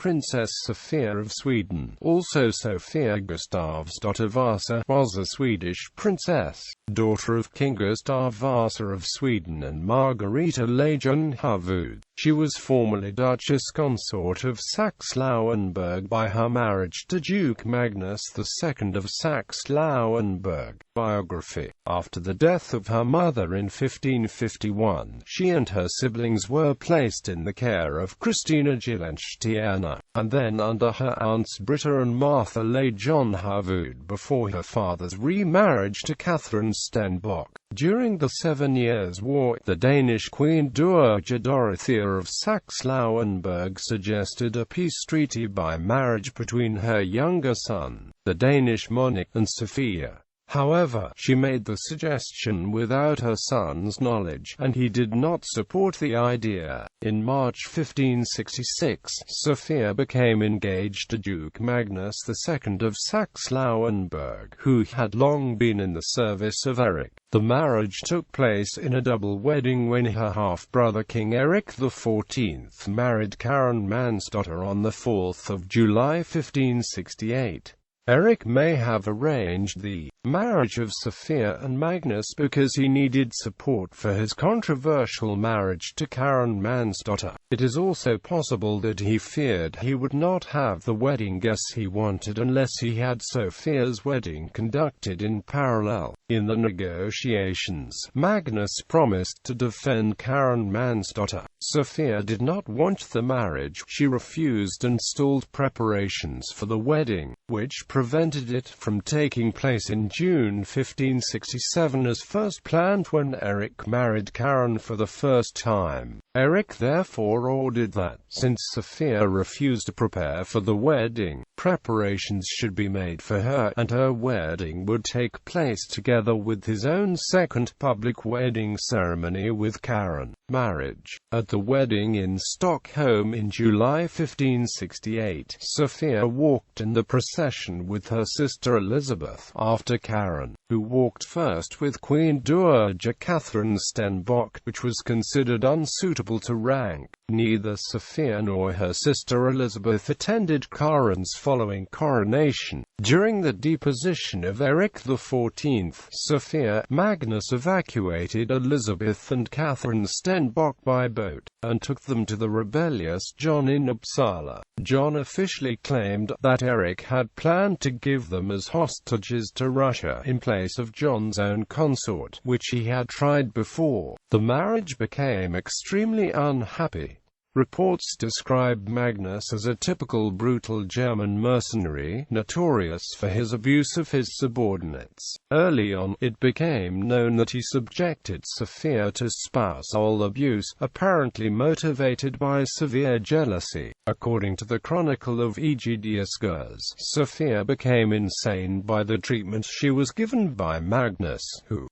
Princess Sophia of Sweden, also Sofia Gustavsdotter Vasa, was a Swedish princess, daughter of King Gustav Vasa of Sweden and Margareta Leijonhufvud. She was formerly Duchess consort of Saxe-Lauenburg by her marriage to Duke Magnus II of Saxe-Lauenburg. Biography. After the death of her mother in 1551, she and her siblings were placed in the care of Christina Gyllenstierne, and then under her aunts Britta and Martha Leijonhufvud before her father's remarriage to Catherine Stenbock. During the 7 Years' War, the Danish Queen Dowager Dorothea of Saxe-Lauenburg suggested a peace treaty by marriage between her younger son, the Danish monarch, and Sophia. However, she made the suggestion without her son's knowledge, and he did not support the idea. In March 1566, Sophia became engaged to Duke Magnus II of Saxe-Lauenburg, who had long been in the service of Eric. The marriage took place in a double wedding when her half-brother King Eric XIV married Karen Mansdotter on the 4th of July 1568. Eric may have arranged the marriage of Sophia and Magnus because he needed support for his controversial marriage to Karen Mansdotter. It is also possible that he feared he would not have the wedding guests he wanted unless he had Sophia's wedding conducted in parallel. In the negotiations, Magnus promised to defend Karen Mansdotter. Sophia did not want the marriage. She refused and stalled preparations for the wedding, which prevented it from taking place in June 1567 as first planned when Eric married Karen for the first time. Eric therefore ordered that, since Sophia refused to prepare for the wedding, preparations should be made for her, and her wedding would take place together with his own second public wedding ceremony with Karen. Marriage. At the wedding in Stockholm in July 1568, Sophia walked in the procession with her sister Elizabeth, after Karen, who walked first with Queen Dowager Catherine Stenbock, which was considered unsuitable to rank. Neither Sophia nor her sister Elizabeth attended Karen's following coronation. During the deposition of Eric XIV, Sophia, Magnus evacuated Elizabeth and Catherine Stenbock by boat, and took them to the rebellious John in Uppsala. John officially claimed that Eric had planned to give them as hostages to Russia in place of John's own consort, which he had tried before. The marriage became extremely unhappy. Reports describe Magnus as a typical brutal German mercenary, notorious for his abuse of his subordinates. Early on, it became known that he subjected Sophia to spousal abuse, apparently motivated by severe jealousy. According to the Chronicle of Egidiusgus, Sophia became insane by the treatment she was given by Magnus, who,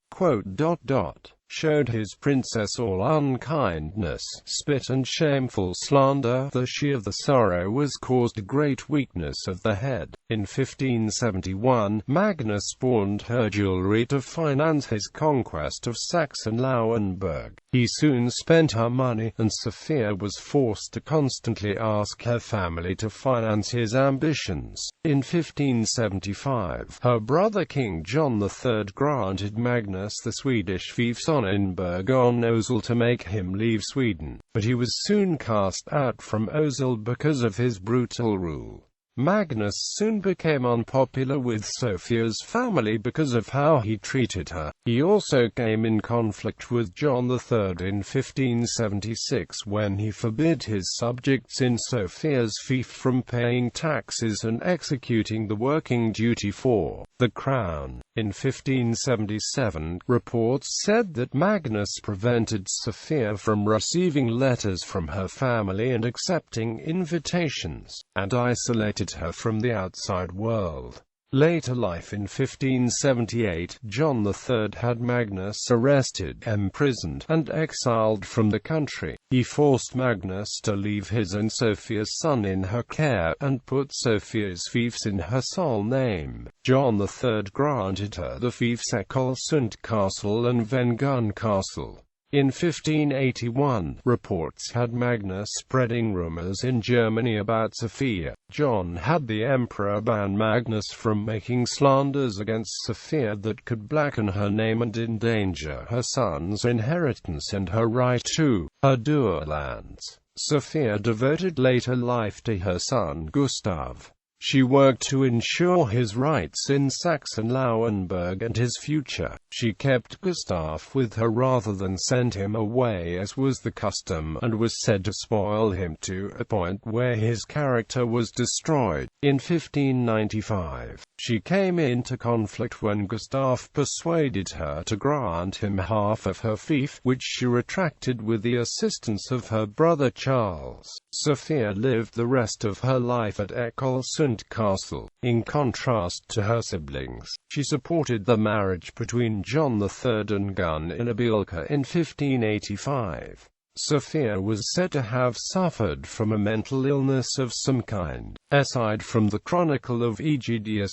showed his princess all unkindness, spit and shameful slander. The she of the sorrow was caused great weakness of the head. In 1571, Magnus pawned her jewelry to finance his conquest of Saxe-Lauenburg. He soon spent her money, and Sophia was forced to constantly ask her family to finance his ambitions. In 1575, her brother King John III granted Magnus the Swedish fiefs on Osel to make him leave Sweden, but he was soon cast out from Osel because of his brutal rule. Magnus soon became unpopular with Sophia's family because of how he treated her. He also came in conflict with John III in 1576 when he forbid his subjects in Sophia's fief from paying taxes and executing the working duty for the crown. In 1577, reports said that Magnus prevented Sophia from receiving letters from her family and accepting invitations, and isolated her from the outside world. Later life. In 1578, John III had Magnus arrested, imprisoned, and exiled from the country. He forced Magnus to leave his and Sophia's son in her care, and put Sophia's fiefs in her sole name. John III granted her the fiefs Ecclesund Castle and Vengun Castle. In 1581, reports had Magnus spreading rumors in Germany about Sophia. John had the emperor ban Magnus from making slanders against Sophia that could blacken her name and endanger her son's inheritance and her right to her dower lands. Sophia devoted later life to her son Gustav. She worked to ensure his rights in Saxe-Lauenburg and his future. She kept Gustav with her rather than send him away as was the custom, and was said to spoil him to a point where his character was destroyed. In 1595, she came into conflict when Gustav persuaded her to grant him half of her fief, which she retracted with the assistance of her brother Charles. Sophia lived the rest of her life at Ecclesund Castle. In contrast to her siblings, she supported the marriage between John III and Gunilla in 1585. Sophia was said to have suffered from a mental illness of some kind. Aside from the Chronicle of Ægidius,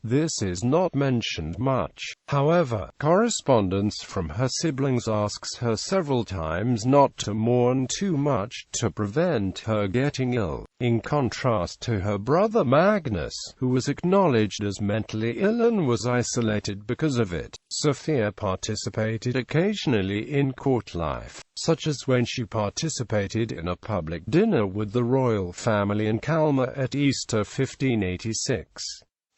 this is not mentioned much. However, correspondence from her siblings asks her several times not to mourn too much to prevent her getting ill. In contrast to her brother Magnus, who was acknowledged as mentally ill and was isolated because of it, Sophia participated occasionally in court life, such as when she participated in a public dinner with the royal family in Kalmar at Easter 1586.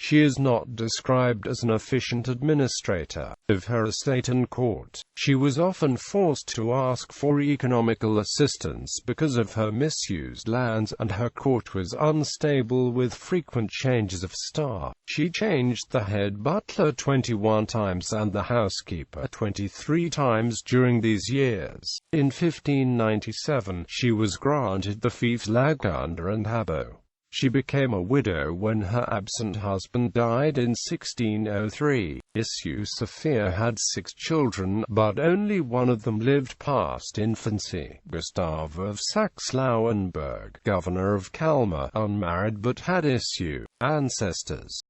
She is not described as an efficient administrator of her estate and court. She was often forced to ask for economical assistance because of her misused lands, and her court was unstable with frequent changes of staff. She changed the head butler 21 times and the housekeeper 23 times during these years. In 1597, she was granted the fiefs Lagunda and Habo. She became a widow when her absent husband died in 1603. Sophia had 6 children, but only one of them lived past infancy. Gustav of Saxe-Lauenburg, governor of Kalmar, unmarried but had ancestors.